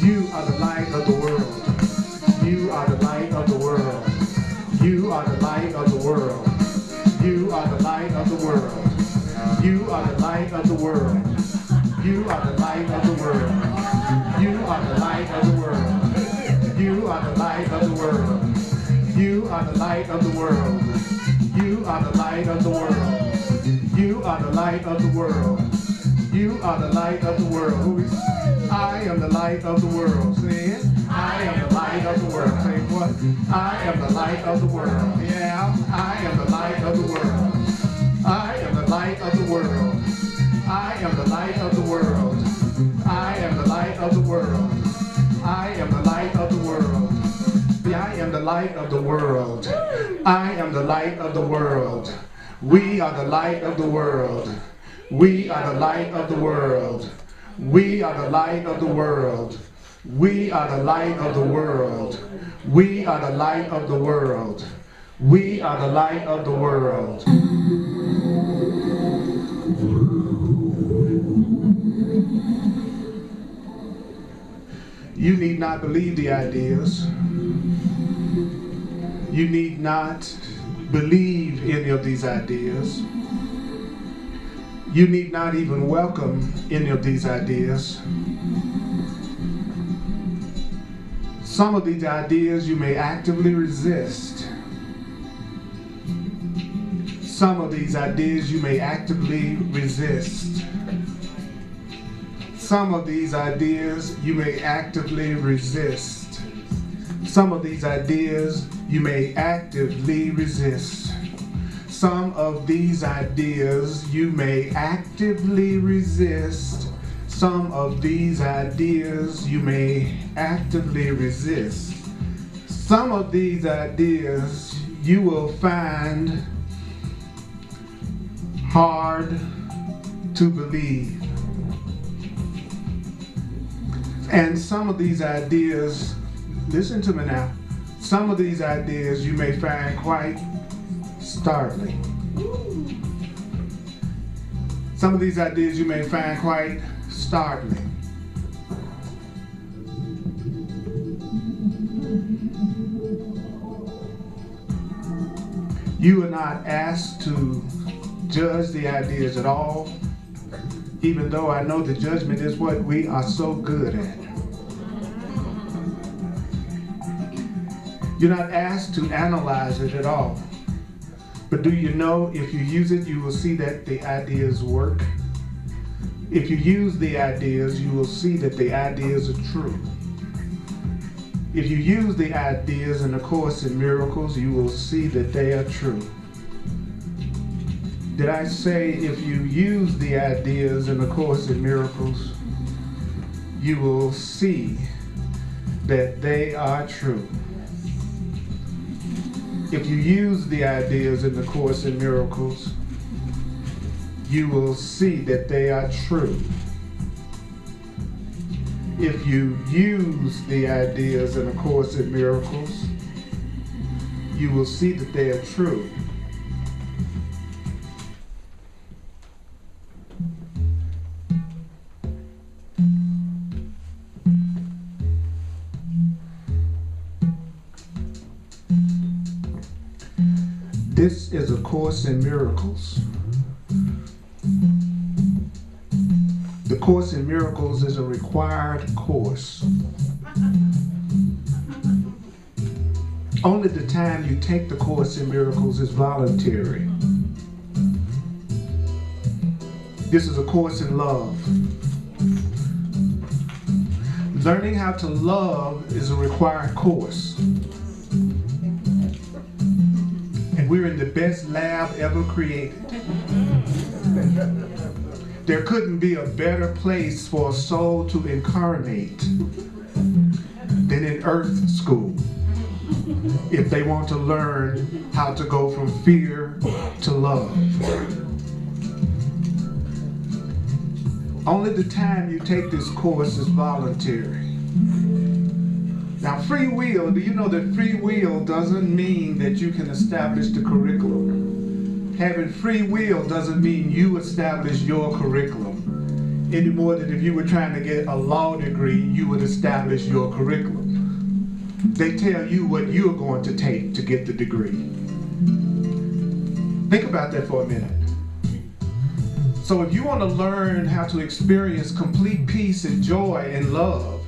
You are the light of the world. You are the light of the world. You are the light of the world. You are the light of the world. You are the light of the world. You are the light of the world. You are the light of the world. You are the light of the world. You are the light of the world. You are the light of the world. You are the light of the world. You are the light of the world. You are the light of the world. You are the light of the world. I am the light of the world. Say it. I am the light of the world. Say what? I am the light of the world. Yeah. I am the light of the world. I am the light of the world. I am the light of the world. I am the light of the world. I am the light of the world. I am the light of the world. I am the light of the world. We are the light of the world. We are the light of the world. We are the light of the world. We are the light of the world. We are the light of the world. We are the light of the world. You need not believe the ideas. You need not believe any of these ideas. You need not even welcome any of these ideas. Some of these ideas you may actively resist. Some of these ideas you may actively resist. Some of these ideas you may actively resist. Some of these ideas you may actively resist. Some of these ideas you may actively resist. Some of these ideas you may actively resist. Some of these ideas you will find hard to believe. And some of these ideas, listen to me now, some of these ideas you may find quite startling. Some of these ideas you may find quite startling. You are not asked to judge the ideas at all, even though I know the judgment is what we are so good at. You're not asked to analyze it at all. But do you know if you use it, you will see that the ideas work? If you use the ideas, you will see that the ideas are true. If you use the ideas in the Course in Miracles, you will see that they are true. Did I say if you use the ideas in the Course in Miracles, you will see that they are true? If you use the ideas in the Course in Miracles, you will see that they are true. If you use the ideas in the Course in Miracles, you will see that they are true. This is a Course in Miracles. The Course in Miracles is a required course. Only the time you take the Course in Miracles is voluntary. This is a course in love. Learning how to love is a required course. And we're in the best lab ever created. There couldn't be a better place for a soul to incarnate than in Earth School if they want to learn how to go from fear to love. Only the time you take this course is voluntary. Now, free will, do you know that free will doesn't mean that you can establish the curriculum? Having free will doesn't mean you establish your curriculum any more than if you were trying to get a law degree, you would establish your curriculum. They tell you what you're going to take to get the degree. Think about that for a minute. So if you want to learn how to experience complete peace and joy and love,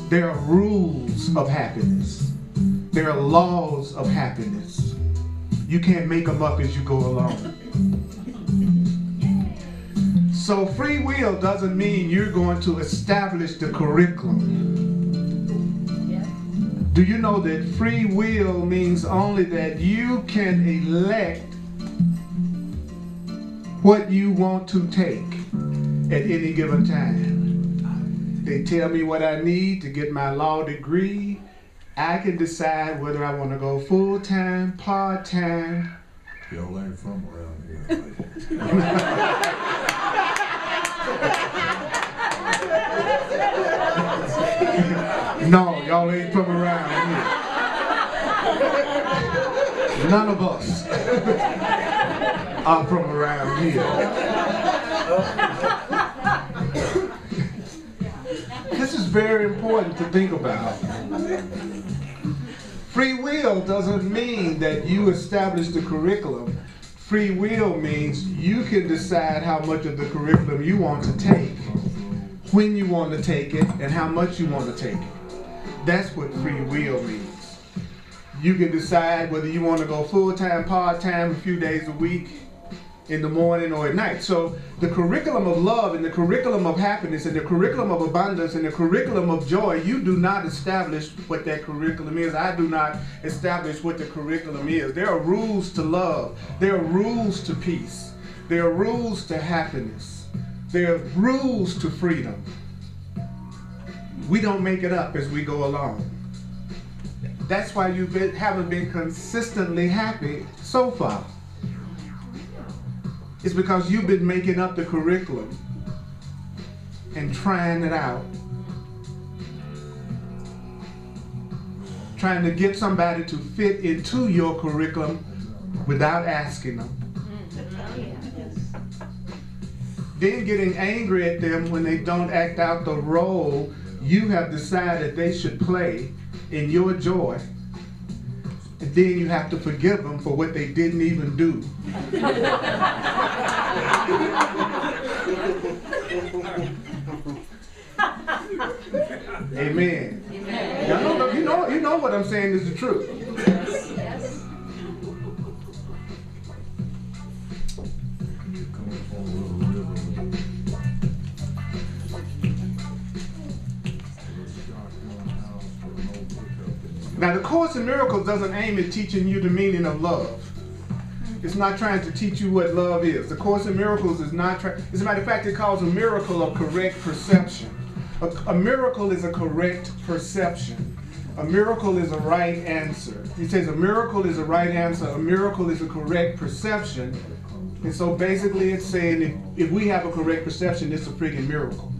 there are rules of happiness. There are laws of happiness. You can't make them up as you go along. So free will doesn't mean you're going to establish the curriculum. Do you know that free will means only that you can elect what you want to take at any given time? They tell me what I need to get my law degree. I can decide whether I want to go full-time, part-time. Y'all ain't from around here. No, y'all ain't from around here. None of us are from around here. This is very important to think about. Free will doesn't mean that you establish the curriculum. Free will means you can decide how much of the curriculum you want to take, when you want to take it, and how much you want to take it. That's what free will means. You can decide whether you want to go full-time, part-time, a few days a week, in the morning or at night. So the curriculum of love and the curriculum of happiness and the curriculum of abundance and the curriculum of joy, you do not establish what that curriculum is. I do not establish what the curriculum is. There are rules to love. There are rules to peace. There are rules to happiness. There are rules to freedom. We don't make it up as we go along. That's why you haven't been consistently happy so far. It's because you've been making up the curriculum and trying it out. Trying to get somebody to fit into your curriculum without asking them. Then getting angry at them when they don't act out the role you have decided they should play in your joy. And then you have to forgive them for what they didn't even do. Amen. Amen. You know what I'm saying is the truth. Yes. Yes. Now, the Course in Miracles doesn't aim at teaching you the meaning of love. It's not trying to teach you what love is. The Course in Miracles is not trying. As a matter of fact, it calls a miracle a correct perception. A miracle is a correct perception. A miracle is a right answer. He says a miracle is a right answer. A miracle is a correct perception. And so basically it's saying if we have a correct perception, it's a freaking miracle.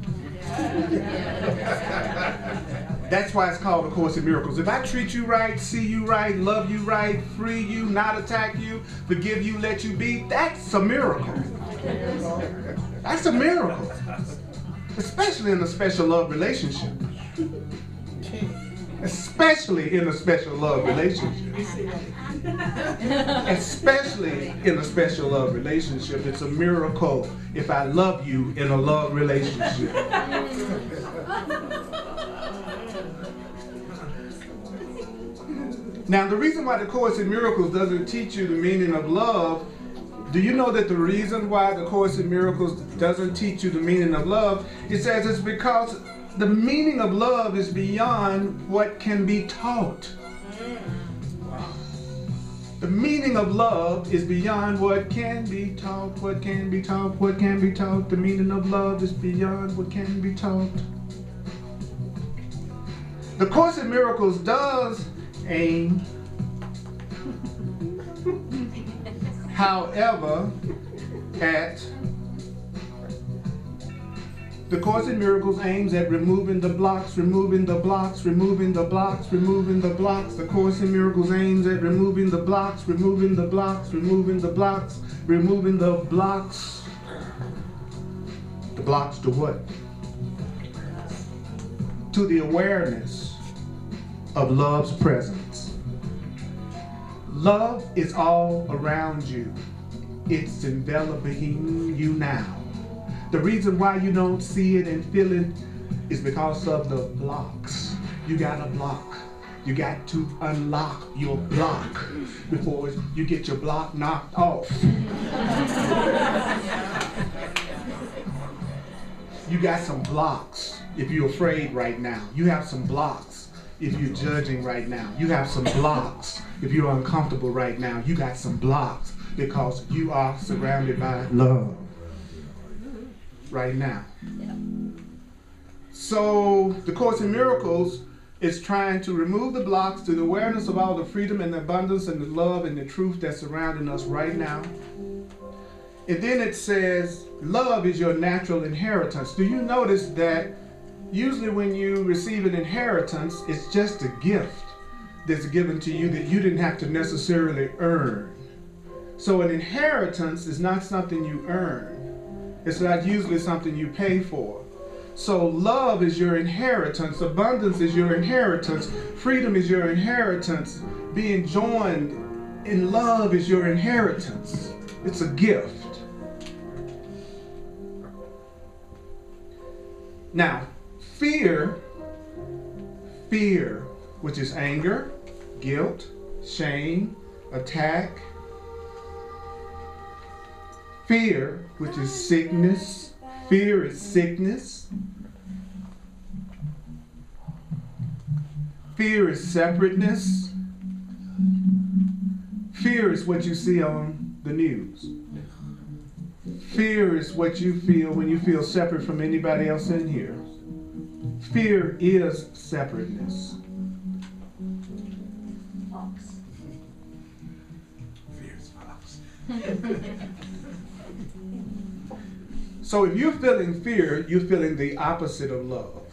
That's why it's called A Course in Miracles. If I treat you right, see you right, love you right, free you, not attack you, forgive you, let you be, that's a miracle. That's a miracle. Especially in a special love relationship. Especially in a special love relationship. Especially in a special love relationship. It's a miracle if I love you in a love relationship. Now, the reason why the Course in Miracles doesn't teach you the meaning of love, do you know that the reason why the Course in Miracles doesn't teach you the meaning of love, it says it's because the meaning of love is beyond what can be taught. The meaning of love is beyond what can be taught, what can be taught, what can be taught. The meaning of love is beyond what can be taught. The Course in Miracles does aim, however, at the Course in Miracles aims at removing the blocks, removing the blocks, removing the blocks, removing the blocks. The Course in Miracles aims at removing the blocks, removing the blocks, removing the blocks, removing the blocks. The blocks to what? To the awareness of love's presence. Love is all around you. It's enveloping you now. The reason why you don't see it and feel it is because of the blocks. You got a block. You got to unlock your block before you get your block knocked off. You got some blocks if you're afraid right now. You have some blocks if you're judging right now. You have some blocks if you're uncomfortable right now. You got some blocks because you are surrounded by love right now. So the Course in Miracles is trying to remove the blocks to the awareness of all the freedom and the abundance and the love and the truth that's surrounding us right now. And then it says, love is your natural inheritance. Do you notice that usually when you receive an inheritance, it's just a gift that's given to you that you didn't have to necessarily earn. So an inheritance is not something you earn. It's not usually something you pay for. So love is your inheritance. Abundance is your inheritance. Freedom is your inheritance. Being joined in love is your inheritance. It's a gift. Now, fear, which is anger, guilt, shame, attack. Fear, which is sickness. Fear is sickness. Fear is separateness. Fear is what you see on the news. Fear is what you feel when you feel separate from anybody else in here. Fear is separateness. Fox. Fear is fox. So if you're feeling fear, you're feeling the opposite of love.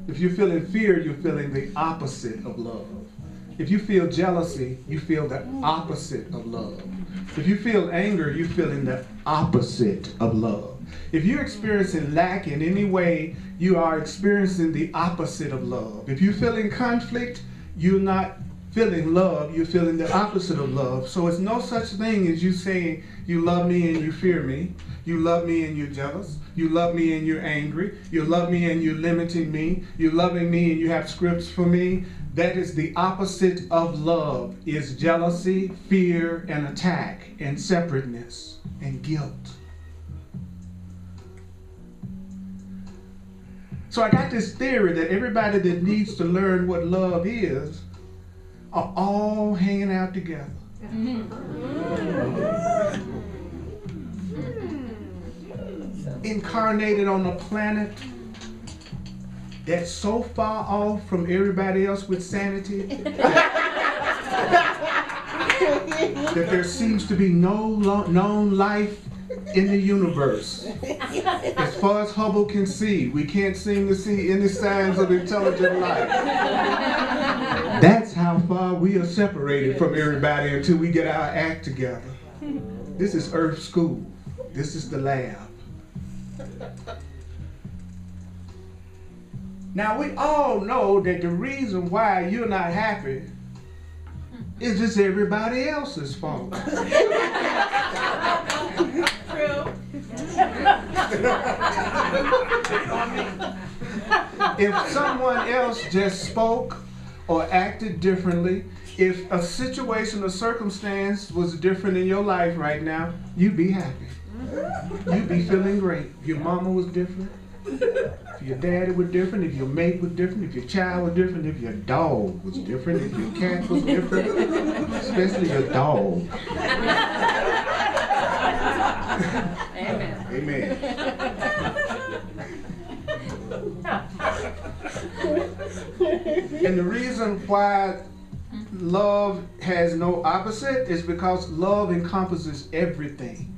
If you're feeling fear, you're feeling the opposite of love. If you feel jealousy, you feel the opposite of love. If you feel anger, you're feeling the opposite of love. If you're experiencing lack in any way, you are experiencing the opposite of love. If you're feeling conflict, you're not feeling love, you're feeling the opposite of love. So it's no such thing as you saying you love me and you fear me. You love me and you're jealous. You love me and you're angry. You love me and you're limiting me. You're loving me and you have scripts for me. That is the opposite of love, is jealousy, fear, and attack, and separateness, and guilt. So I got this theory that everybody that needs to learn what love is are all hanging out together. Incarnated on a planet that's so far off from everybody else with sanity that there seems to be no known life in the universe. As far as Hubble can see, we can't seem to see any signs of intelligent life. That's how far we are separated from everybody until we get our act together. This is Earth School. This is the lab. Now we all know that the reason why you're not happy It's just everybody else's fault. True. If someone else just spoke or acted differently, if a situation or circumstance was different in your life right now, you'd be happy. You'd be feeling great. If your mama was different, if your daddy was different, if your mate was different, if your child was different, if your dog was different, if your cat was different, especially your dog. Amen. Amen. And the reason why love has no opposite is because love encompasses everything.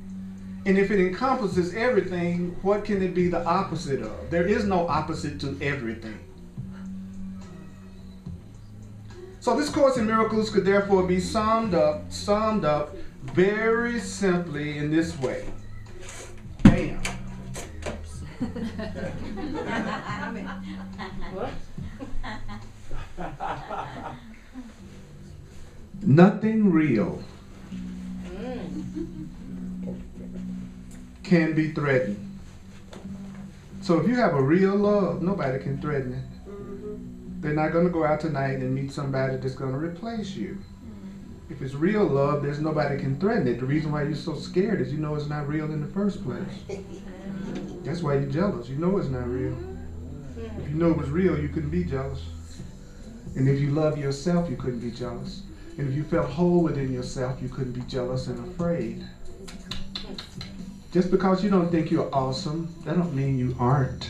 And if it encompasses everything, what can it be the opposite of? There is no opposite to everything. So this Course in Miracles could therefore be summed up very simply in this way. Bam. What? Nothing real can be threatened. So if you have a real love, nobody can threaten it. They're not going to go out tonight and meet somebody that's going to replace you. If it's real love, there's nobody can threaten it. The reason why you're so scared is you know it's not real in the first place. That's why you're jealous. You know it's not real. If you know it was real, you couldn't be jealous. And if you love yourself, you couldn't be jealous. And if you felt whole within yourself, you couldn't be jealous and afraid. Just because you don't think you're awesome, that don't mean you aren't.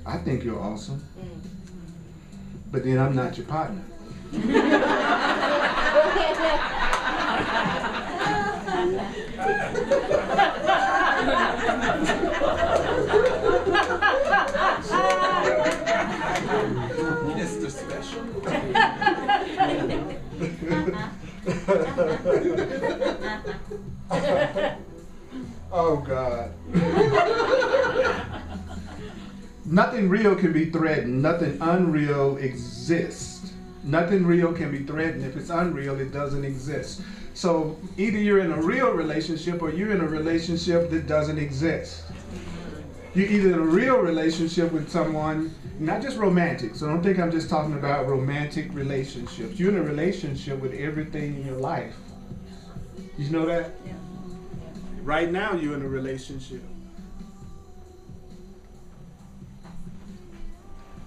I think you're awesome. But then I'm not your partner. Mr. Special. Oh God. Nothing real can be threatened. Nothing unreal exists. Nothing real can be threatened. If it's unreal, it doesn't exist. So either you're in a real relationship or you're in a relationship that doesn't exist. You're either in a real relationship with someone, not just romantic, so don't think I'm just talking about romantic relationships. You're in a relationship with everything in your life. You know that? Yeah. Right now you're in a relationship.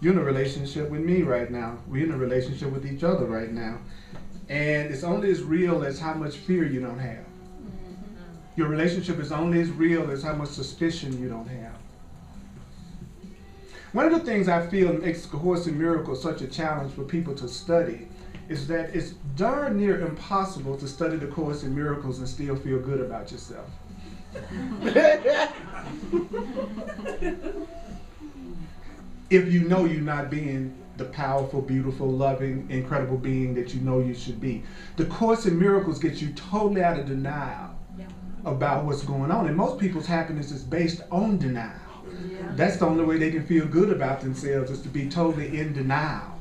You're in a relationship with me right now. We're in a relationship with each other right now. And it's only as real as how much fear you don't have. Your relationship is only as real as how much suspicion you don't have. One of the things I feel makes Course in Miracles such a challenge for people to study is that it's darn near impossible to study the Course in Miracles and still feel good about yourself. If you know you're not being the powerful, beautiful, loving, incredible being that you know you should be. The Course in Miracles gets you totally out of denial about what's going on. And most people's happiness is based on denial. That's the only way they can feel good about themselves, is to be totally in denial.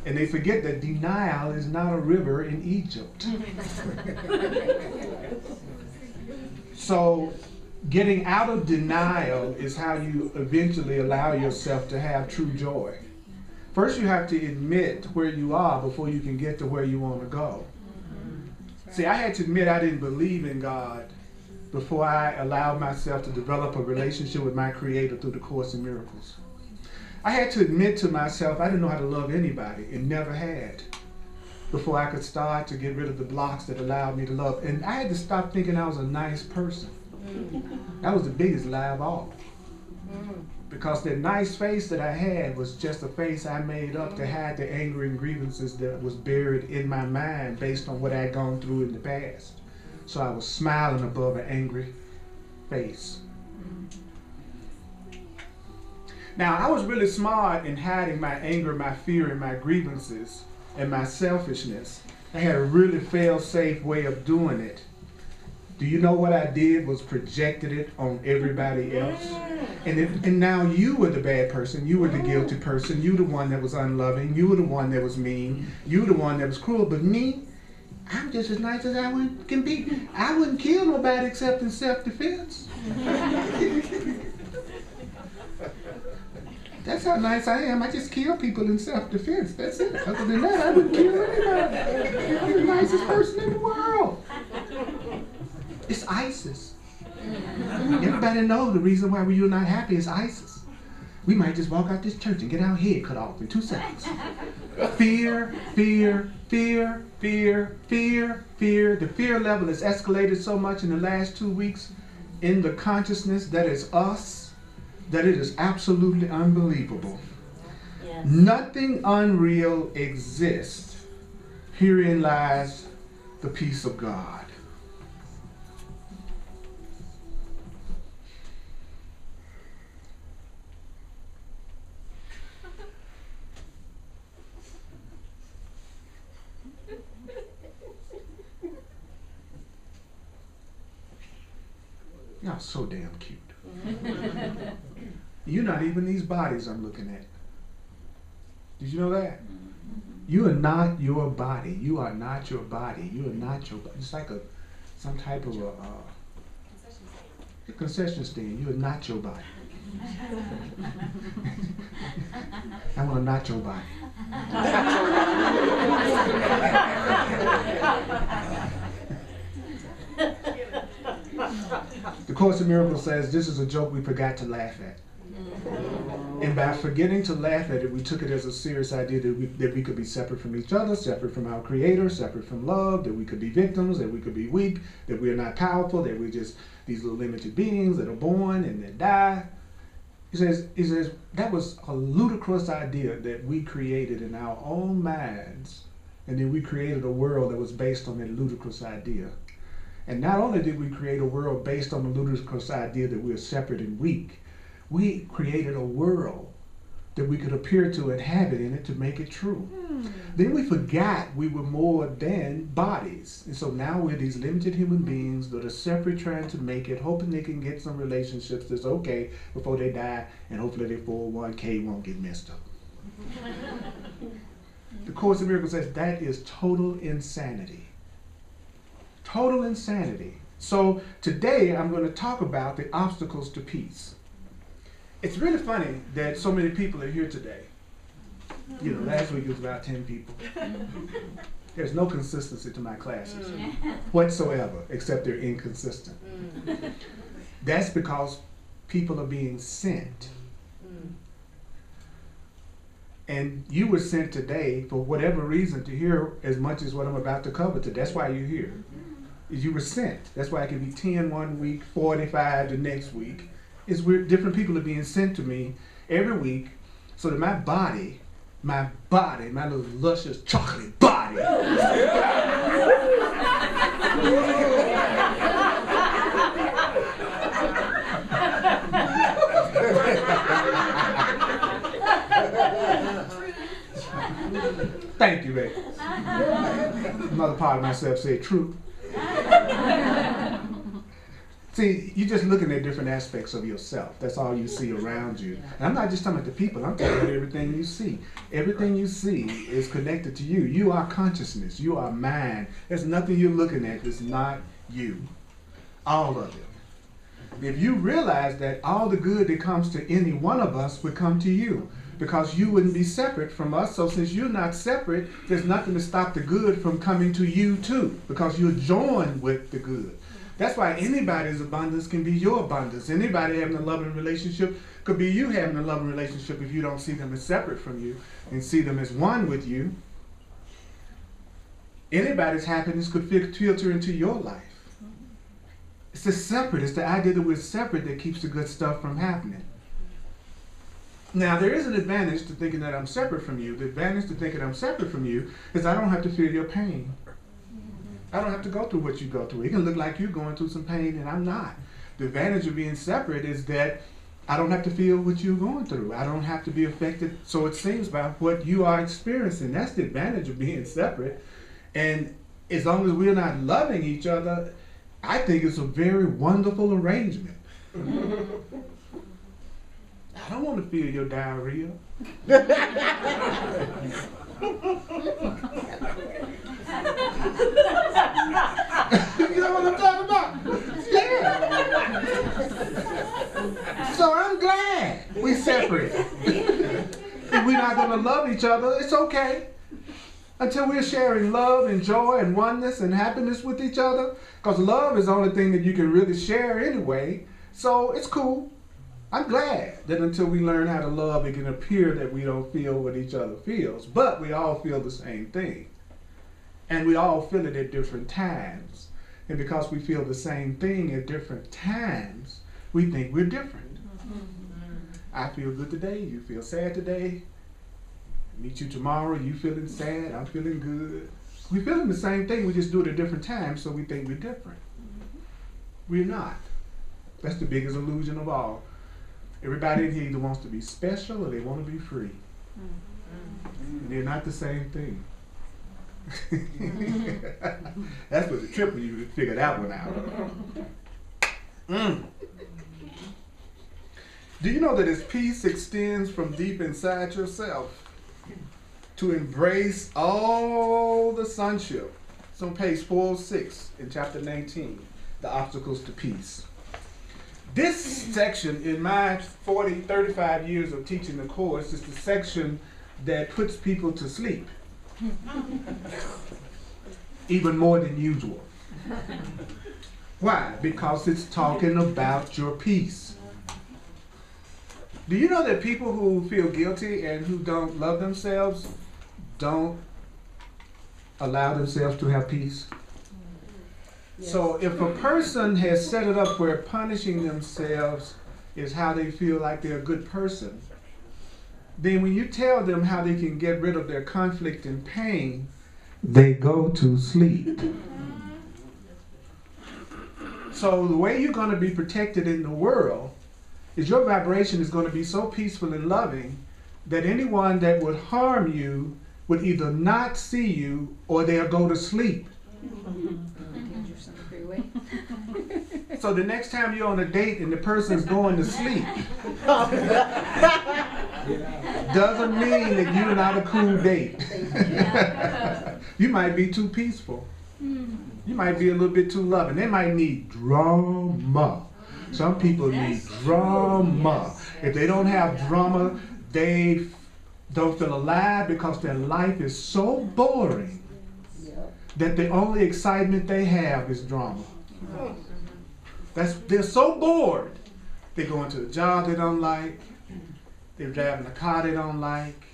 And they forget that denial is not a river in Egypt. So getting out of denial is how you eventually allow yourself to have true joy. First you have to admit where you are before you can get to where you want to go. See, I had to admit I didn't believe in God before I allowed myself to develop a relationship with my Creator through the Course in Miracles. I had to admit to myself I didn't know how to love anybody and never had before I could start to get rid of the blocks that allowed me to love. And I had to stop thinking I was a nice person. That was the biggest lie of all. Because that nice face that I had was just a face I made up to hide the anger and grievances that was buried in my mind based on what I'd gone through in the past. So I was smiling above an angry face. Now, I was really smart in hiding my anger, my fear, and my grievances, and my selfishness. I had a really fail-safe way of doing it. Do you know what I did was projected it on everybody else? And now you were the bad person. You were the guilty person. You the one that was unloving. You were the one that was mean. You the one that was cruel. But me, I'm just as nice as I can be. I wouldn't kill nobody except in self-defense. That's how nice I am. I just kill people in self-defense. That's it. Other than that, I wouldn't kill anybody. I'm the nicest person in the world. It's ISIS. Everybody knows the reason why you're not happy is ISIS. We might just walk out this church and get our head cut off in 2 seconds. Fear, fear, fear, fear, fear, fear. The fear level has escalated so much in the last 2 weeks in the consciousness that is us, that it is absolutely unbelievable. Yes. Nothing unreal exists. Herein lies the peace of God. Y'all so damn cute. You're not even these bodies I'm looking at. Did you know that? You are not your body. You are not your body. You are not your body. It's like some type of a concession stand. You are not your body. I want to not your body. The Course in Miracles says this is a joke we forgot to laugh at. And by forgetting to laugh at it, we took it as a serious idea that we could be separate from each other, separate from our Creator, separate from love, that we could be victims, that we could be weak, that we are not powerful, that we're just these little limited beings that are born and that die. He says that was a ludicrous idea that we created in our own minds, and then we created a world that was based on that ludicrous idea. And not only did we create a world based on the ludicrous idea that we're separate and weak, we created a world that we could appear to and have it in it to make it true. Then we forgot we were more than bodies. And so now we're these limited human beings that are separate, trying to make it, hoping they can get some relationships that's okay before they die, and hopefully their 401k won't get messed up. The Course in Miracles says that is total insanity. Total insanity. So today I'm going to talk about the obstacles to peace. It's really funny that so many people are here today. You know, last week it was about 10 people. There's no consistency to my classes whatsoever, except they're inconsistent. That's because people are being sent. And you were sent today for whatever reason to hear as much as what I'm about to cover today. That's why you're here. You were sent. That's why it can be 10 one week, 45 the next week. It's weird. Different people are being sent to me every week so that my body, my little luscious chocolate body, thank you, baby. Another part of myself said truth. See, you're just looking at different aspects of yourself. That's all you see around you. And I'm not just talking about the people. I'm talking about everything you see. Everything you see is connected to you. You are consciousness. You are mind. There's nothing you're looking at that's not you. All of it. If you realize that all the good that comes to any one of us would come to you, because you wouldn't be separate from us. So since you're not separate, there's nothing to stop the good from coming to you too, because you're joined with the good. That's why anybody's abundance can be your abundance. Anybody having a loving relationship could be you having a loving relationship if you don't see them as separate from you and see them as one with you. Anybody's happiness could filter into your life. It's the separate. It's the idea that we're separate that keeps the good stuff from happening. Now, there is an advantage to thinking that I'm separate from you. The advantage to thinking I'm separate from you is I don't have to feel your pain. I don't have to go through what you go through. It can look like you're going through some pain and I'm not. The advantage of being separate is that I don't have to feel what you're going through. I don't have to be affected, so it seems, by what you are experiencing. That's the advantage of being separate. And as long as we're not loving each other, I think it's a very wonderful arrangement. I don't want to feel your diarrhea. You know what I'm talking about? Yeah. So I'm glad we separate. If we're not going to love each other, it's okay. Until we're sharing love and joy and oneness and happiness with each other. Because love is the only thing that you can really share anyway. So it's cool. I'm glad that until we learn how to love, it can appear that we don't feel what each other feels. But we all feel the same thing. And we all feel it at different times. And because we feel the same thing at different times, we think we're different. I feel good today, you feel sad today. Meet you tomorrow, you feeling sad, I'm feeling good. We feeling the same thing, we just do it at different times, so we think we're different. We're not. That's the biggest illusion of all. Everybody in here either wants to be special or they want to be free. And they're not the same thing. That's what the trip when you figure that one out. Do you know that as peace extends from deep inside yourself to embrace all the sonship? It's on page 406 in chapter 19, the obstacles to peace. This section in my 35 years of teaching the course is the section that puts people to sleep. Even more than usual. Why? Because it's talking about your peace. Do you know that people who feel guilty and who don't love themselves don't allow themselves to have peace? Yes. So if a person has set it up where punishing themselves is how they feel like they're a good person, then when you tell them how they can get rid of their conflict and pain, they go to sleep. So the way you're going to be protected in the world is your vibration is going to be so peaceful and loving that anyone that would harm you would either not see you or they'll go to sleep. So the next time you're on a date and the person's going to sleep doesn't mean that you're not a cool date. You might be too peaceful. You might be a little bit too loving. They might need drama. Some people need drama. If they don't have drama, they don't feel alive because their life is so boring that the only excitement they have is drama. They're so bored. They go into a job they don't like. They're driving a car they don't like.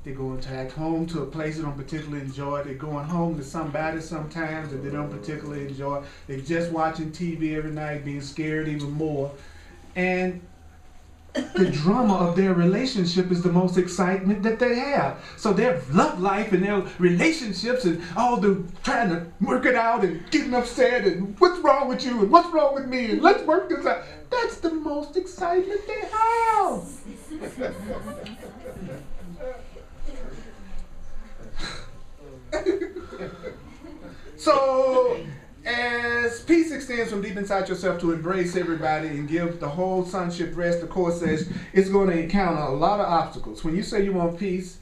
They're going back home to a place they don't particularly enjoy. They're going home to somebody sometimes that they don't particularly enjoy. They're just watching TV every night, being scared even more. And the drama of their relationship is the most excitement that they have. So their love life and their relationships and all the trying to work it out and getting upset and what's wrong with you and what's wrong with me and let's work this out. That's the most excitement they have. So as peace extends from deep inside yourself to embrace everybody and give the whole sonship rest, the Course says it's going to encounter a lot of obstacles. When you say you want peace,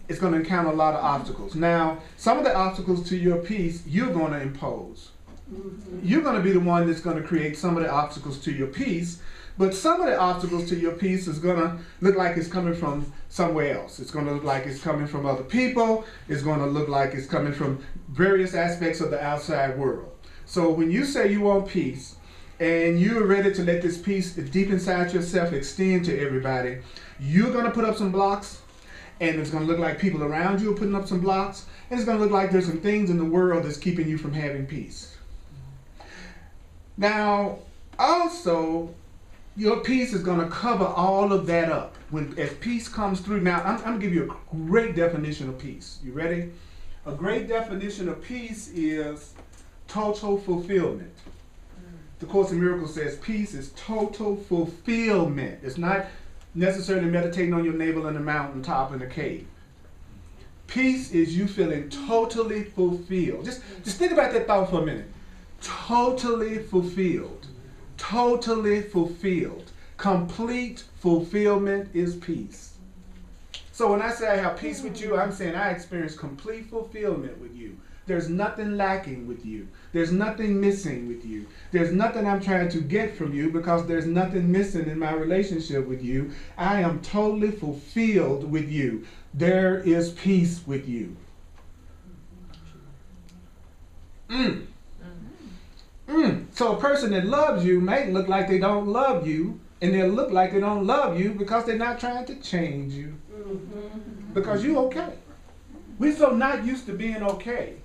it's going to encounter a lot of obstacles. Now, some of the obstacles to your peace, you're going to impose. You're going to be the one that's going to create some of the obstacles to your peace, but some of the obstacles to your peace is going to look like it's coming from somewhere else. It's going to look like it's coming from other people. It's going to look like it's coming from various aspects of the outside world. So when you say you want peace and you're ready to let this peace deep inside yourself extend to everybody, you're going to put up some blocks, and it's going to look like people around you are putting up some blocks, and it's going to look like there's some things in the world that's keeping you from having peace. Now, also, your peace is going to cover all of that up. As peace comes through, now I'm going to give you a great definition of peace. You ready? A great definition of peace is total fulfillment. The Course in Miracles says peace is total fulfillment. It's not necessarily meditating on your navel in the mountaintop in a cave. Peace is you feeling totally fulfilled. Just think about that thought for a minute. totally fulfilled. Totally fulfilled. Complete fulfillment is peace. So when I say I have peace with you, I'm saying I experience complete fulfillment with you. There's nothing lacking with you. There's nothing missing with you. There's nothing I'm trying to get from you because there's nothing missing in my relationship with you. I am totally fulfilled with you. There is peace with you. So a person that loves you may look like they don't love you, and they'll look like they don't love you because they're not trying to change you. Because you're okay. We're so not used to being okay.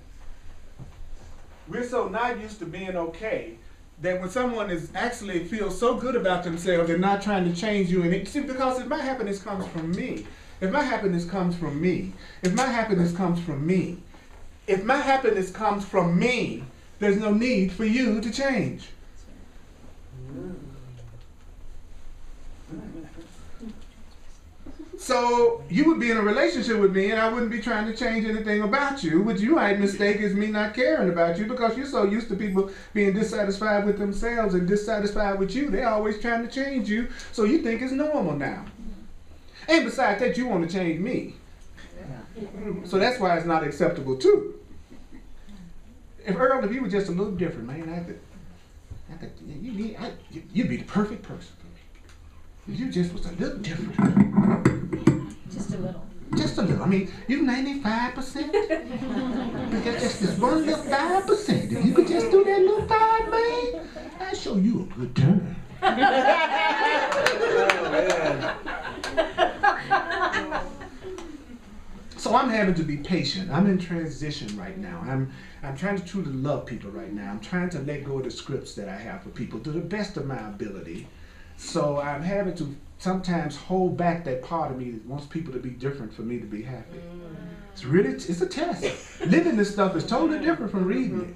We're so not used to being okay that when someone is actually feels so good about themselves, they're not trying to change you. And see, because if my happiness comes from me, if my happiness comes from me, if my happiness comes from me, if my happiness comes from me, there's no need for you to change. So you would be in a relationship with me and I wouldn't be trying to change anything about you, which you might mistake as me not caring about you because you're so used to people being dissatisfied with themselves and dissatisfied with you. They're always trying to change you, so you think it's normal now. And besides that, you want to change me. So that's why it's not acceptable too. If Earl, if you were just a little different, man, you'd be the perfect person for me. If you just was a little different. Just a little. Just a little. I mean, you 95%. Because just this one little 5%. If you could just do that little 5, man, I'll show you a good turn. So I'm having to be patient. I'm in transition right now. I'm trying to truly love people right now. I'm trying to let go of the scripts that I have for people to the best of my ability. So I'm having to sometimes hold back that part of me that wants people to be different for me to be happy. It's a test. Living this stuff is totally different from reading it.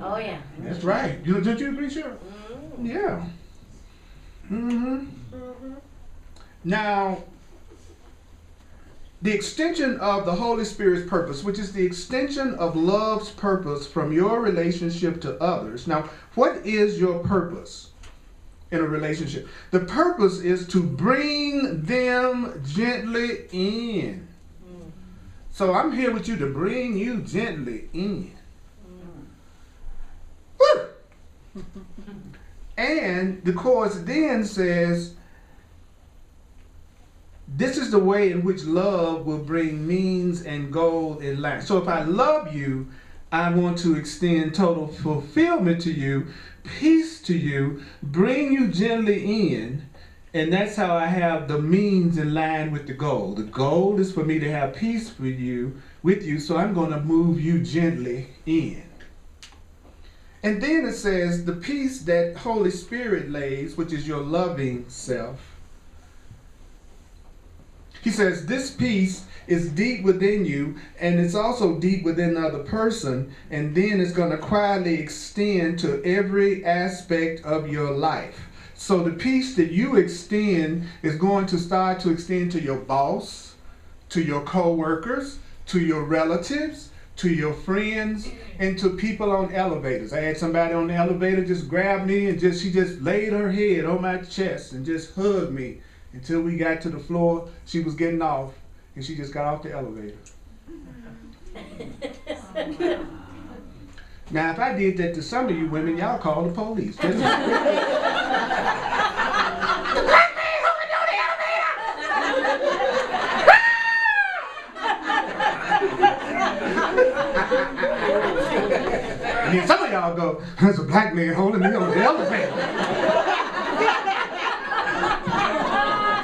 Oh yeah. That's right. Don't you agree, sure? Yeah. Now, the extension of the Holy Spirit's purpose, which is the extension of love's purpose from your relationship to others. Now, what is your purpose in a relationship? The purpose is to bring them gently in. So I'm here with you to bring you gently in. Woo! And the chorus then says, this is the way in which love will bring means and goal in line. So if I love you, I want to extend total fulfillment to you, peace to you, bring you gently in, and that's how I have the means in line with the goal. The goal is for me to have peace with you, so I'm going to move you gently in. And then it says the peace that Holy Spirit lays, which is your loving self. He says this peace is deep within you, and it's also deep within the other person, and then it's going to quietly extend to every aspect of your life. So the peace that you extend is going to start to extend to your boss, to your co-workers, to your relatives, to your friends, and to people on elevators. I had somebody on the elevator just grab me and she just laid her head on my chest and just hugged me until we got to the floor. She was getting off and she just got off the elevator. Now, if I did that to some of you women, y'all call the police. The black man coming down the elevator! And then some of y'all go, there's a black man holding me on the elevator.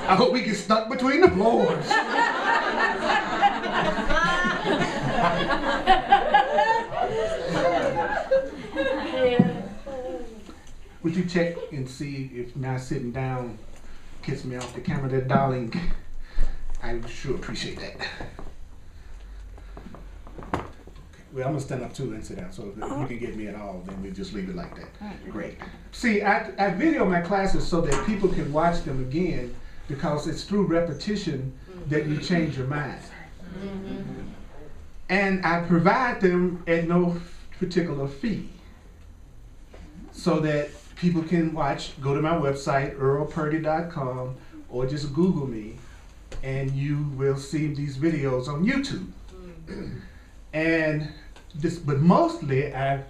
I hope we get stuck between the floors. Would you check and see if not sitting down gets me off the camera there, darling? I sure appreciate that. Okay. Well, I'm going to stand up too and sit down, so if you can get me at all, then we just leave it like that. Great. See, I video my classes so that people can watch them again, because it's through repetition that you change your mind. And I provide them at no particular fee. so that people can watch. Go to my website, earlpurdy.com, or just Google me, and you will see these videos on YouTube. And this, but mostly I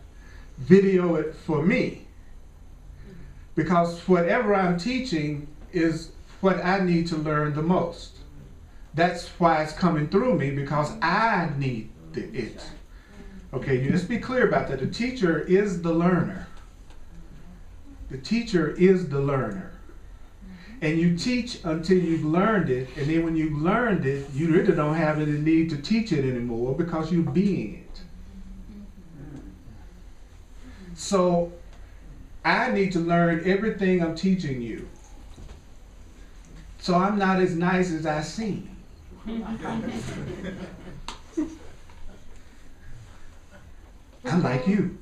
video it for me, because whatever I'm teaching is what I need to learn the most. That's why it's coming through me, because I need it. Okay, you just be clear about that. The teacher is the learner. The teacher is the learner. And you teach until you've learned it, and then when you've learned it, you really don't have any need to teach it anymore because you're being it. So I need to learn everything I'm teaching you. So I'm not as nice as I seem. I'm like you.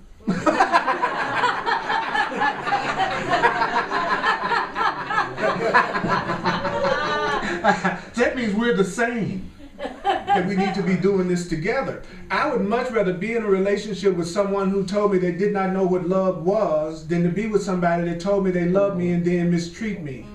That means we're the same. That we need to be doing this together. I would much rather be in a relationship with someone who told me they did not know what love was than to be with somebody that told me they loved me and then mistreat me.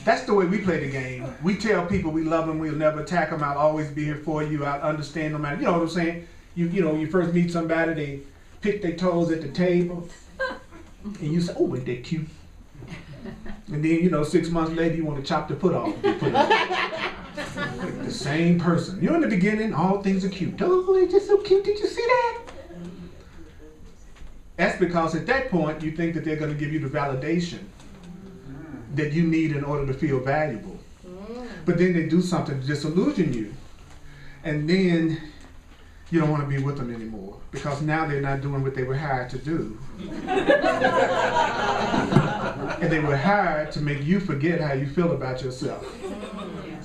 That's the way we play the game. We tell people we love them, we'll never attack them, I'll always be here for you, I'll understand no matter, you know what I'm saying? You first meet somebody, they pick their toes at the table, and you say, oh, ain't that cute? And then, 6 months later, you want to chop the foot off. The same person. In the beginning, all things are cute. Oh, they're just so cute, did you see that? That's because at that point, you think that they're going to give you the validation that you need in order to feel valuable. But then they do something to disillusion you. And then you don't want to be with them anymore because now they're not doing what they were hired to do. And they were hired to make you forget how you feel about yourself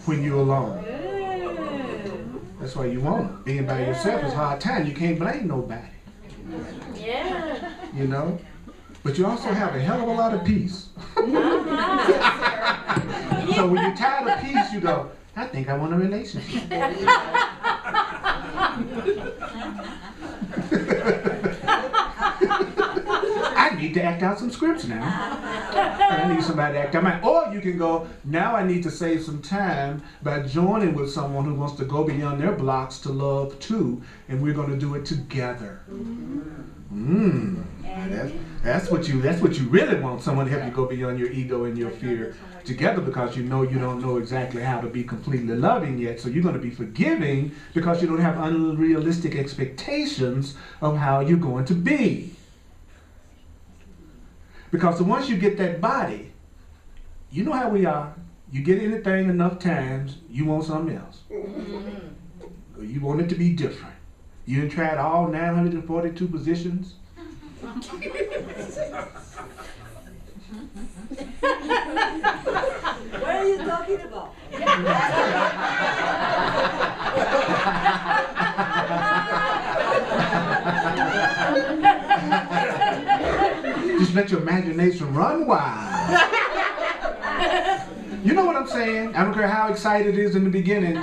when you're alone. That's why you want them. Being by yourself is a hard time. You can't blame nobody. Yeah. But you also have a hell of a lot of peace. So when you're tired of peace, you go, I think I want a relationship. I need to act out some scripts now. I need somebody to act out mine. Or you can go, now I need to save some time by joining with someone who wants to go beyond their blocks to love too, and we're going to do it together. That's what you really want, someone to help you go beyond your ego and your fear together, because you don't know exactly how to be completely loving yet. So you're going to be forgiving because you don't have unrealistic expectations of how you're going to be. Because once you get that body, you know how we are. You get anything enough times, you want something else. You want it to be different. You done tried all 942 positions. What are you talking about? Just let your imagination run wild. You know what I'm saying? I don't care how excited it is in the beginning.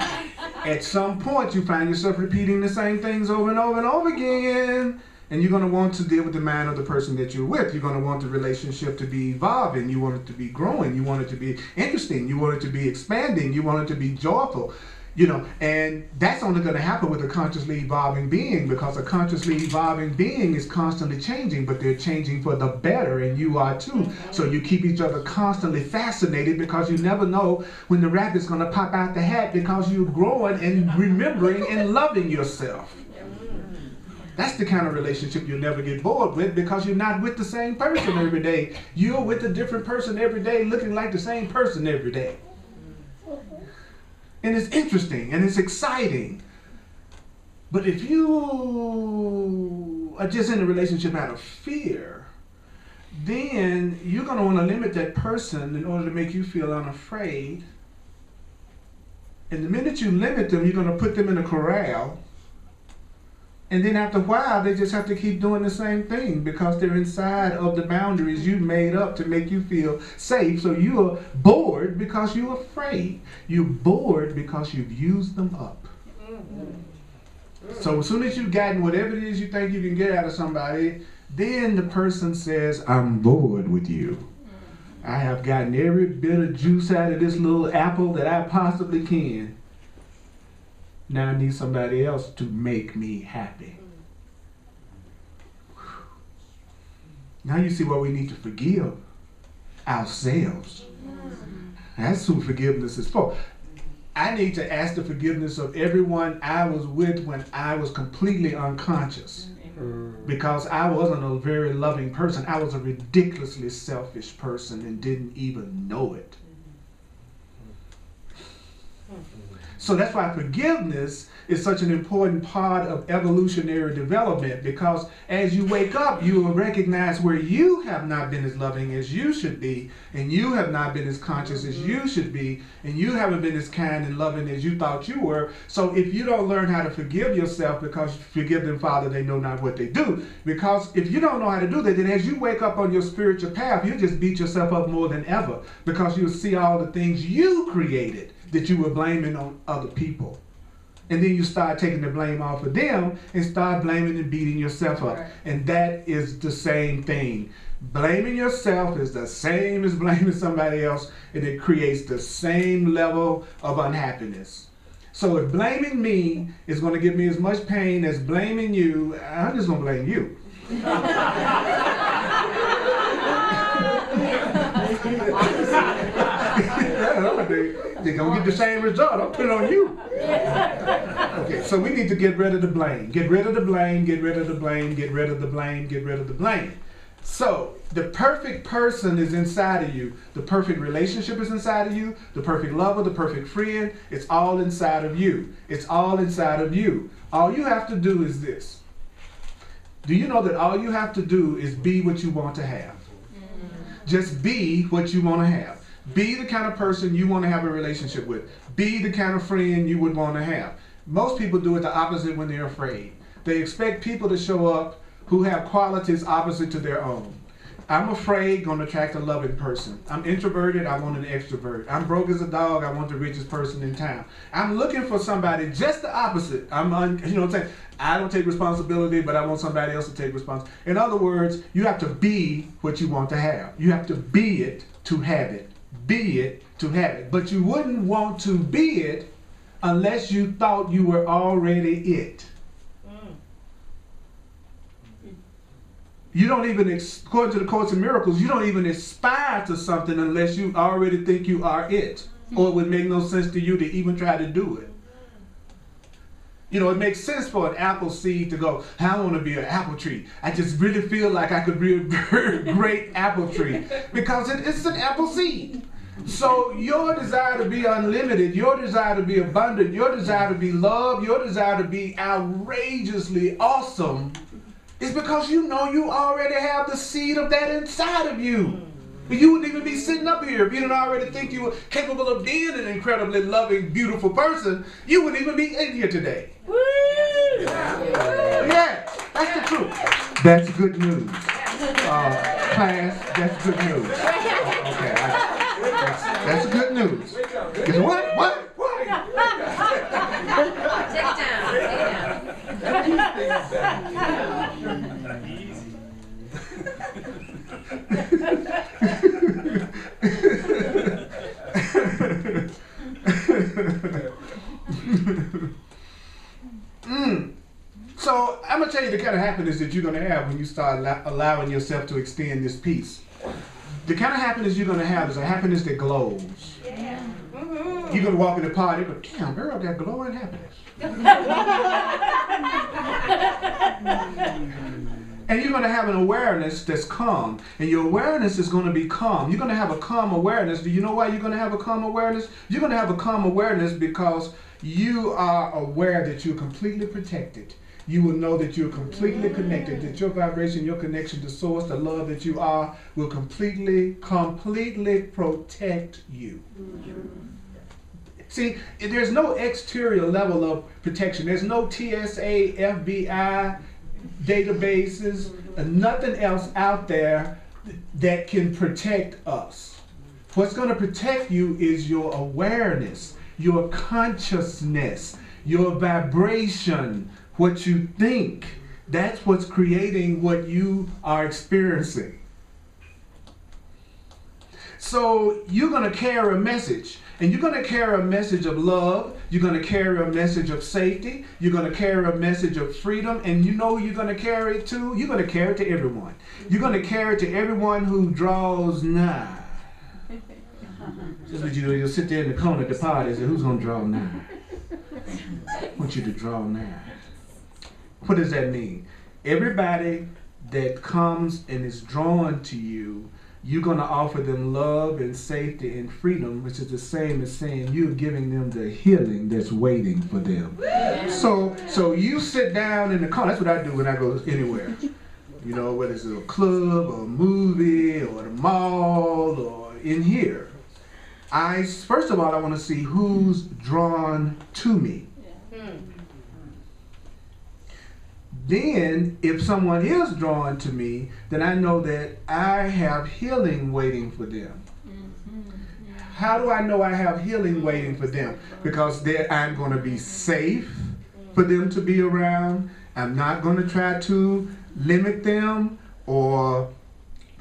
At some point, you find yourself repeating the same things over and over and over again. And you're going to want to deal with the mind of the person that you're with. You're going to want the relationship to be evolving. You want it to be growing. You want it to be interesting. You want it to be expanding. You want it to be joyful. And that's only going to happen with a consciously evolving being, because a consciously evolving being is constantly changing, but they're changing for the better, and you are too. So you keep each other constantly fascinated, because you never know when the rabbit's going to pop out the hat, because you're growing and remembering and loving yourself. That's the kind of relationship you'll never get bored with, because you're not with the same person every day. You're with a different person every day, looking like the same person every day. And it's interesting and it's exciting. But if you are just in a relationship out of fear, then you're going to want to limit that person in order to make you feel unafraid. And the minute you limit them, you're going to put them in a corral. And then after a while, they just have to keep doing the same thing, because they're inside of the boundaries you made up to make you feel safe. So you're bored because you're afraid. You're bored because you've used them up. So as soon as you've gotten whatever it is you think you can get out of somebody, then the person says, I'm bored with you. I have gotten every bit of juice out of this little apple that I possibly can. Now I need somebody else to make me happy. Now you see why we need to forgive ourselves. That's who forgiveness is for. I need to ask the forgiveness of everyone I was with when I was completely unconscious. Because I wasn't a very loving person. I was a ridiculously selfish person and didn't even know it. So that's why forgiveness is such an important part of evolutionary development, because as you wake up, you will recognize where you have not been as loving as you should be, and you have not been as conscious as you should be, and you haven't been as kind and loving as you thought you were. So if you don't learn how to forgive yourself, because forgive them, Father, they know not what they do, because if you don't know how to do that, then as you wake up on your spiritual path, you just beat yourself up more than ever, because you'll see all the things you created that you were blaming on other people. And then you start taking the blame off of them and start blaming and beating yourself up. Right. And that is the same thing. Blaming yourself is the same as blaming somebody else, and it creates the same level of unhappiness. So if blaming me is going to give me as much pain as blaming you, I'm just going to blame you. They're going to get the same result. I'll put it on you. Okay, so we need to get rid of the blame. Get rid of the blame, get rid of the blame, get rid of the blame, get rid of the blame. So the perfect person is inside of you. The perfect relationship is inside of you. The perfect lover, the perfect friend, it's all inside of you. It's all inside of you. All you have to do is this. Do you know that all you have to do is be what you want to have? Just be what you want to have. Be the kind of person you want to have a relationship with. Be the kind of friend you would want to have. Most people do it the opposite when they're afraid. They expect people to show up who have qualities opposite to their own. I'm afraid, going to attract a loving person. I'm introverted, I want an extrovert. I'm broke as a dog, I want the richest person in town. I'm looking for somebody just the opposite. You know what I'm saying? I don't take responsibility, but I want somebody else to take responsibility. In other words, you have to be what you want to have. You have to be it to have it. Be it to have it. But you wouldn't want to be it unless you thought you were already it. You don't even, according to the Course in Miracles, you don't even aspire to something unless you already think you are it. Or it would make no sense to you to even try to do it. You know, it makes sense for an apple seed to go, I want to be an apple tree. I just really feel like I could be a great apple tree. Because it's an apple seed. So your desire to be unlimited, your desire to be abundant, your desire to be loved, your desire to be outrageously awesome is because you know you already have the seed of that inside of you. You wouldn't even be sitting up here if you didn't already think you were capable of being an incredibly loving, beautiful person. You wouldn't even be in here today. Woo! Yeah, that's the truth. That's good news. Class, that's good news. Okay, that's good news. Is what? Take it down. So I'm going to tell you the kind of happiness that you're going to have when you start allowing yourself to extend this peace. The kind of happiness you're going to have is a happiness that glows. Yeah. Mm-hmm. You're going to walk in the party, but damn, Earl got glowing happiness. And you're going to have an awareness that's calm. And your awareness is going to be calm. You're going to have a calm awareness. Do you know why you're going to have a calm awareness? You're going to have a calm awareness because you are aware that you're completely protected. You will know that you're completely connected, that your vibration, your connection to source, the love that you are, will completely protect you. See, there's no exterior level of protection. There's no TSA, FBI, databases, nothing else out there that can protect us. What's going to protect you is your awareness, your consciousness, your vibration, What you think, that's what's creating what you are experiencing. So you're going to carry a message, and you're going to carry a message of love. You're going to carry a message of safety. You're going to carry a message of freedom. And you know who you're going to carry it to? You're going to carry it to everyone. You're going to carry it to everyone who draws nigh. Just what you do, you'll sit there in the corner at the party and say, who's going to draw nigh? I want you to draw nigh. What does that mean? Everybody that comes and is drawn to you, you're going to offer them love and safety and freedom, which is the same as saying you're giving them the healing that's waiting for them. So you sit down in the car. That's what I do when I go anywhere. You know, whether it's a club or a movie or the mall or in here. First of all, I want to see who's drawn to me. Then, if someone is drawn to me, then I know that I have healing waiting for them. How do I know I have healing waiting for them? Because I'm going to be safe for them to be around. I'm not going to try to limit them or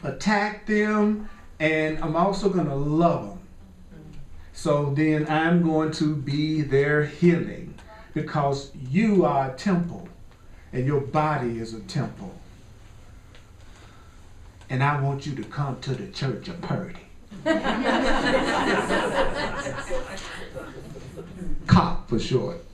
attack them. And I'm also going to love them. So then I'm going to be their healing, because you are a temple. And your body is a temple. And I want you to come to the church of Purdy. COP for short.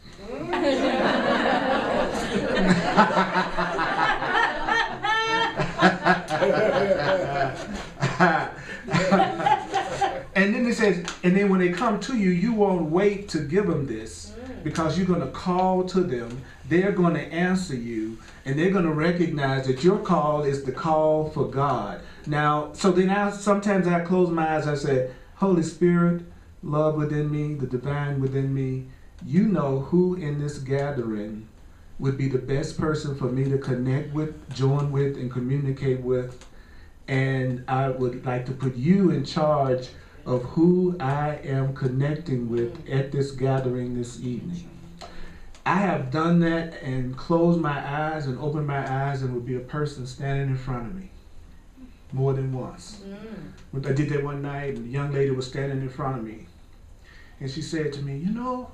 And then it says, and then when they come to you, you won't wait to give them this, because you're going to call to them. They're going to answer you, and they're going to recognize that your call is the call for God. Now, so then sometimes I close my eyes, I say, Holy Spirit, love within me, the divine within me, you know who in this gathering would be the best person for me to connect with, join with, and communicate with. And I would like to put you in charge of who I am connecting with at this gathering this evening. I have done that and closed my eyes and opened my eyes, and would be a person standing in front of me more than once. I did that one night, and a young lady was standing in front of me, and she said to me, you know,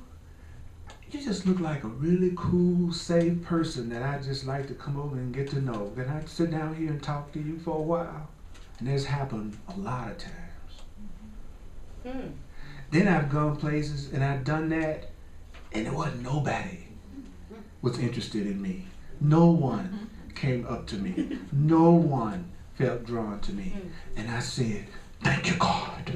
you just look like a really cool, safe person that I just like to come over and get to know. Can I sit down here and talk to you for a while? And that's happened a lot of times. Then I've gone places and I've done that, and there wasn't nobody was interested in me. No one came up to me. No one felt drawn to me. And I said, thank you, God.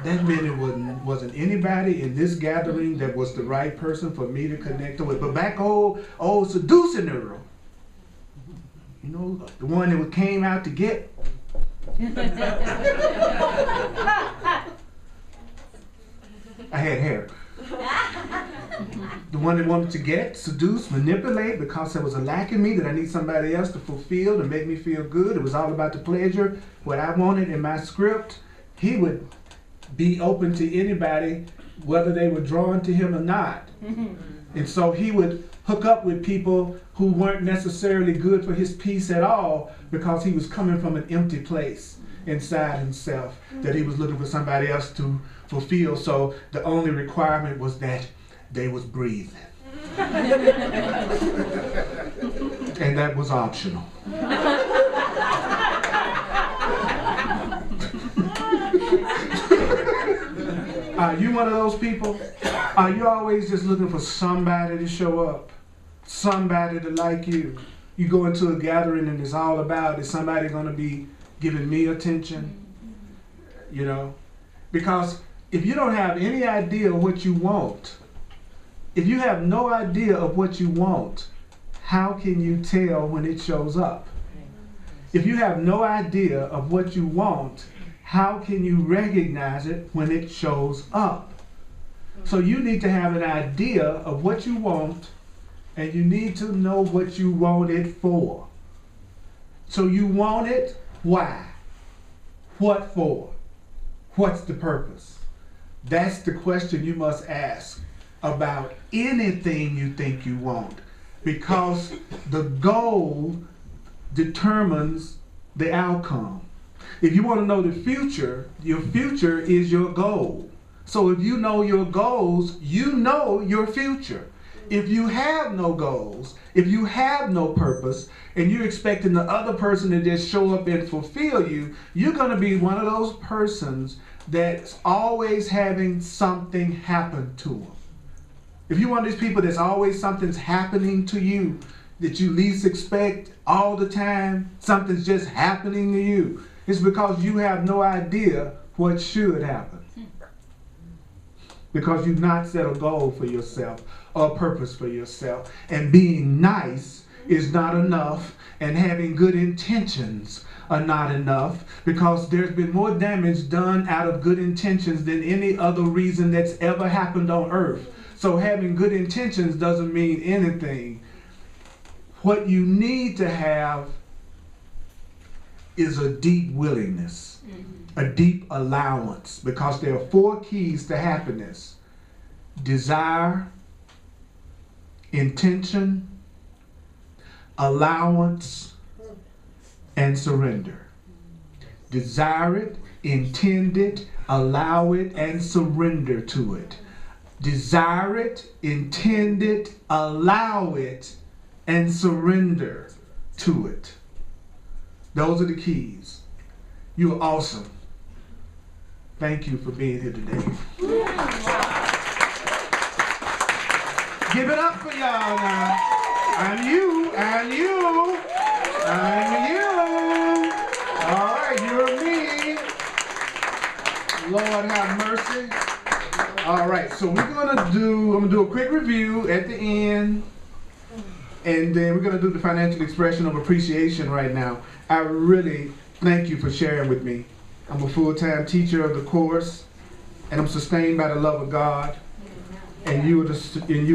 That meant it wasn't anybody in this gathering that was the right person for me to connect with. But back old seducing Earl, you know, the one that came out to get. I had hair. The one that wanted to get, seduce, manipulate, because there was a lack in me that I need somebody else to fulfill to make me feel good. It was all about the pleasure, what I wanted in my script. He would be open to anybody, whether they were drawn to him or not. And so he would hook up with people who weren't necessarily good for his peace at all, because he was coming from an empty place inside himself that he was looking for somebody else to fulfill. So the only requirement was that they was breathing. And that was optional. Are you one of those people? Are you always just looking for somebody to show up? Somebody to like you? You go into a gathering and it's all about, is somebody going to be giving me attention? You know? Because if you don't have any idea of what you want, if you have no idea of what you want, how can you tell when it shows up? If you have no idea of what you want, how can you recognize it when it shows up? So you need to have an idea of what you want, and you need to know what you want it for. So you want it, why? What for? What's the purpose? That's the question you must ask. about anything you think you want, because the goal determines the outcome. If you want to know the future, your future is your goal. So if you know your goals, you know your future. If you have no goals, if you have no purpose, and you're expecting the other person to just show up and fulfill you, you're going to be one of those persons that's always having something happen to them. If you're one of these people that's always something's happening to you that you least expect all the time, something's just happening to you, it's because you have no idea what should happen. Because you've not set a goal for yourself or a purpose for yourself. And being nice is not enough, and having good intentions are not enough, because there's been more damage done out of good intentions than any other reason that's ever happened on earth. So having good intentions doesn't mean anything. What you need to have is a deep willingness, a deep allowance, because there are 4 keys to happiness: desire, intention, allowance, and surrender. Desire it, intend it, allow it, and surrender to it. Desire it, intend it, allow it, and surrender to it. Those are the keys. You are awesome. Thank you for being here today. Give it up for y'all now. And you, and you, and you. All right, you and me. Lord have mercy. All right, so I'm gonna do a quick review at the end, and then we're gonna do the financial expression of appreciation right now. I really thank you for sharing with me. I'm a full-time teacher of the course, and I'm sustained by the love of God. And you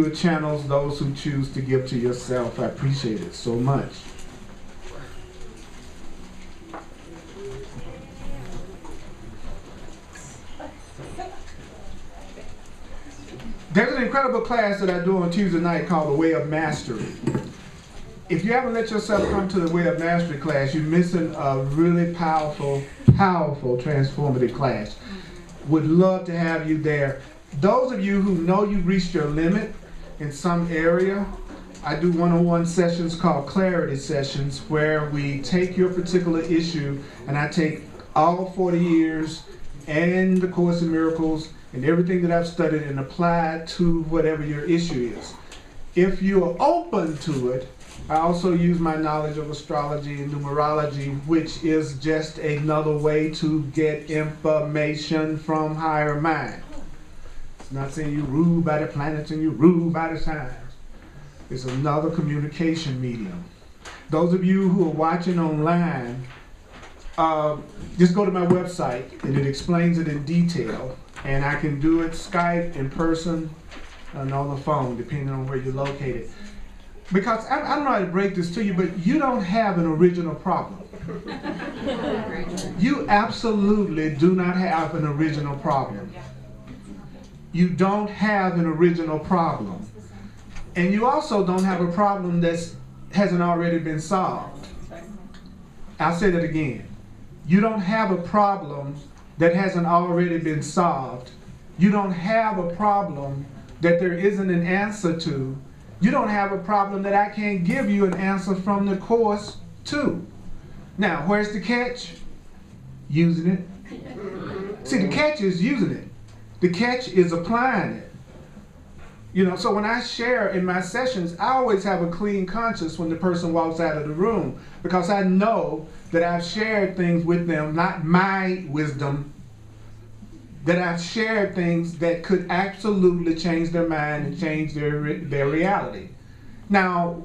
are channels those who choose to give to yourself. I appreciate it so much. There's an incredible class that I do on Tuesday night called The Way of Mastery. If you haven't let yourself come to the Way of Mastery class, you're missing a really powerful, transformative class. Would love to have you there. Those of you who know you've reached your limit in some area, I do one-on-one sessions called clarity sessions, where we take your particular issue, and I take all 40 years and the Course in Miracles and everything that I've studied and apply it to whatever your issue is. If you are open to it, I also use my knowledge of astrology and numerology, which is just another way to get information from higher mind. It's not saying you ruled by the planets and you ruled by the signs. It's another communication medium. Those of you who are watching online, just go to my website and it explains it in detail. And I can do it Skype, in person, and on the phone, depending on where you're located. Because I don't know how to break this to you, but you don't have an original problem. You absolutely do not have an original problem. You don't have an original problem. And you also don't have a problem that hasn't already been solved. I'll say that again. You don't have a problem that hasn't already been solved. You don't have a problem that there isn't an answer to. You don't have a problem that I can't give you an answer from the Course to. Now, where's the catch? Using it. See, the catch is using it. The catch is applying it. You know, so when I share in my sessions, I always have a clean conscience when the person walks out of the room, because I know that I've shared things with them, not my wisdom, that I've shared things that could absolutely change their mind and change their reality. Now,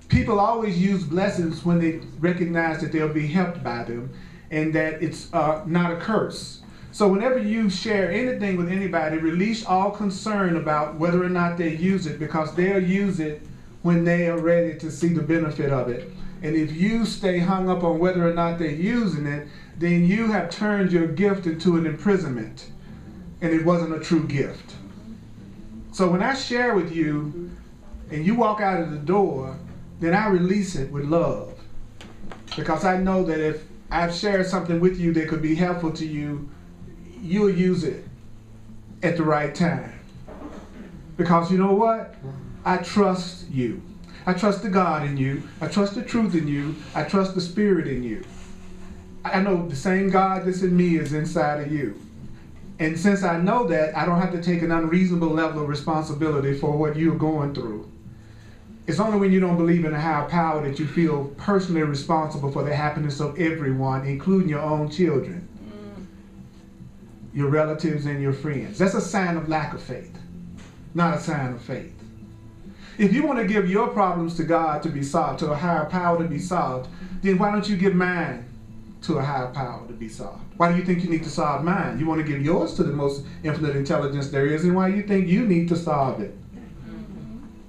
people always use blessings when they recognize that they'll be helped by them and that it's not a curse. So whenever you share anything with anybody, release all concern about whether or not they use it, because they'll use it when they are ready to see the benefit of it. And if you stay hung up on whether or not they're using it, then you have turned your gift into an imprisonment, and it wasn't a true gift. So So when I share with you and you walk out of the door, then I release it with love. Because I know that if I've shared something with you that could be helpful to you, you'll use it at the right time. Because you know what? I trust you. I trust the God in you. I trust the truth in you. I trust the Spirit in you. I know the same God that's in me is inside of you. And since I know that, I don't have to take an unreasonable level of responsibility for what you're going through. It's only when you don't believe in a higher power that you feel personally responsible for the happiness of everyone, including your own children, your relatives, and your friends. That's a sign of lack of faith, not a sign of faith. If you want to give your problems to God to be solved, to a higher power to be solved, then why don't you give mine to a higher power to be solved? Why do you think you need to solve mine? You want to give yours to the most infinite intelligence there is, and why do you think you need to solve it?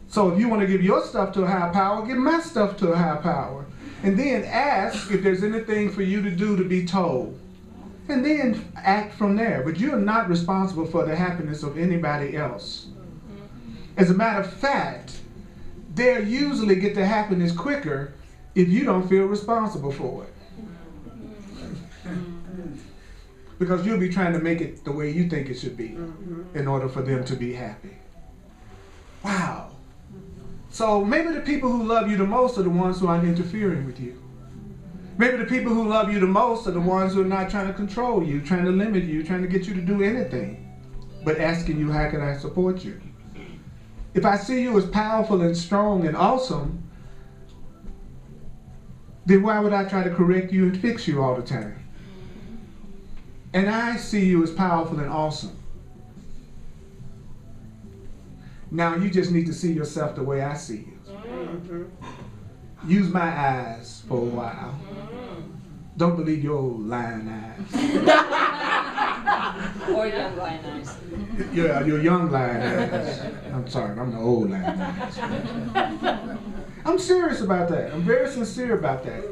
So if you want to give your stuff to a higher power, give my stuff to a higher power. And then ask if there's anything for you to do to be told. And then act from there. But you're not responsible for the happiness of anybody else. As a matter of fact, they'll usually get the happiness quicker if you don't feel responsible for it. Because you'll be trying to make it the way you think it should be in order for them to be happy. Wow. So maybe the people who love you the most are the ones who aren't interfering with you. Maybe the people who love you the most are the ones who are not trying to control you, trying to limit you, trying to get you to do anything, but asking you, how can I support you? If I see you as powerful and strong and awesome, then why would I try to correct you and fix you all the time? And I see you as powerful and awesome. Now you just need to see yourself the way I see you. Use my eyes for a while. Don't believe your old lying eyes. Or young lion eyes. Yeah, your young lying eyes. I'm sorry, I'm the old lying eyes. I'm serious about that. I'm very sincere about that.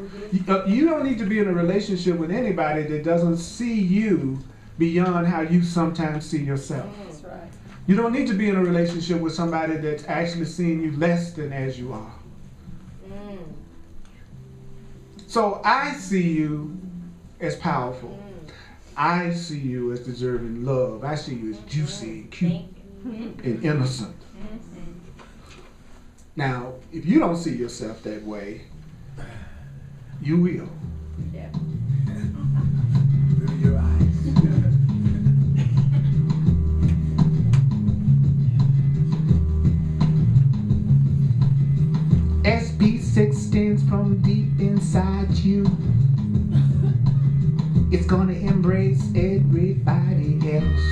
You don't need to be in a relationship with anybody that doesn't see you beyond how you sometimes see yourself. That's right. You don't need to be in a relationship with somebody that's actually seeing you less than as you are. So I see you as powerful. I see you as deserving love. I see you as juicy and cute and innocent. Now, if you don't see yourself that way, you will. Yeah. Through your eyes. SB6 stands from deep inside you. It's gonna embrace everybody else.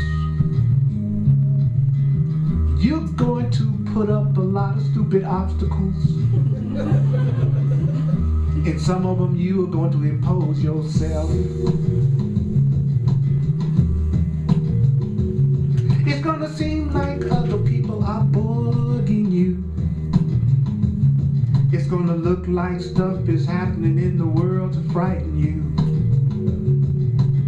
You're going to put up a lot of stupid obstacles. And some of them you are going to impose yourself. It's gonna seem like other people are bugging you. It's gonna look like stuff is happening in the world to frighten you.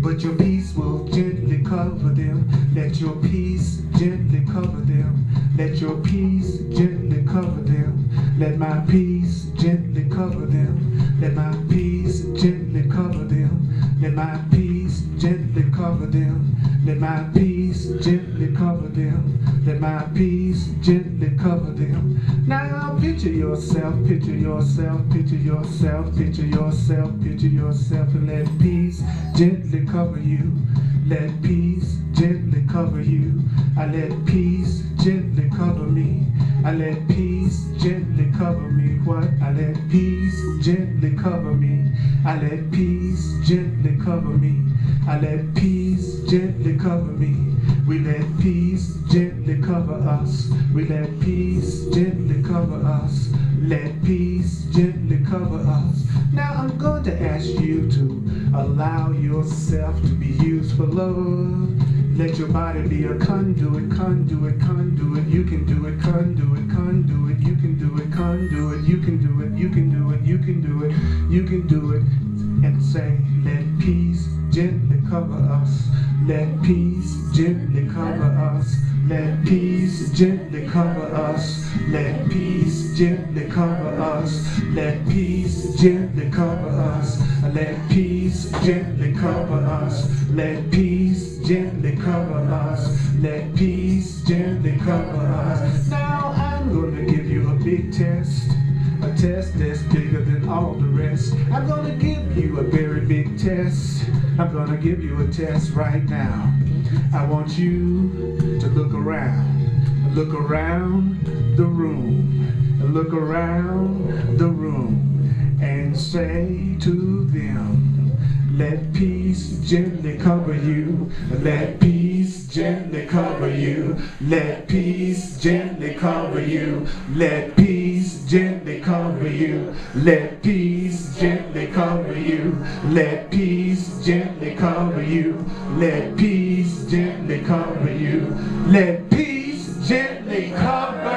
But your peace will gently cover them. Let your peace gently cover them. Let your peace gently cover them. Let my peace gently cover them. Let my peace gently cover them. Let my peace gently cover them. Let my peace gently cover them. Let my peace gently cover them. Now picture yourself, picture yourself, picture yourself, picture yourself, picture yourself, and let peace gently cover you. Let peace gently cover you. I let peace gently cover me. I let peace gently cover me. What? I let peace gently cover me. I let peace gently cover me. I let peace gently cover me. We let peace gently cover us. We let peace gently cover us. Let peace gently cover us. Now I'm going to ask you to allow yourself to be used for love. Let your body be a conduit, conduit, conduit. You can do it, conduit, conduit. You can do it, conduit. You can do it, you can do it, you can do it, you can do it. And say, let peace gently cover us. Let peace gently cover us. Let peace gently cover us. Let peace gently cover us. Let peace gently cover us. Let peace gently cover us. Let peace gently cover us. Let peace gently cover us. Now I'm gonna give you a big test. A test that's bigger than all the rest. I'm gonna give you a very big test. I'm gonna give you a test right now. I want you to look around the room, look around the room, and say to them, let peace gently cover you, let peace gently cover you, let peace gently cover you, let peace gently cover you, let peace gently cover you, let peace gently cover you, let peace gently cover you, let peace gently cover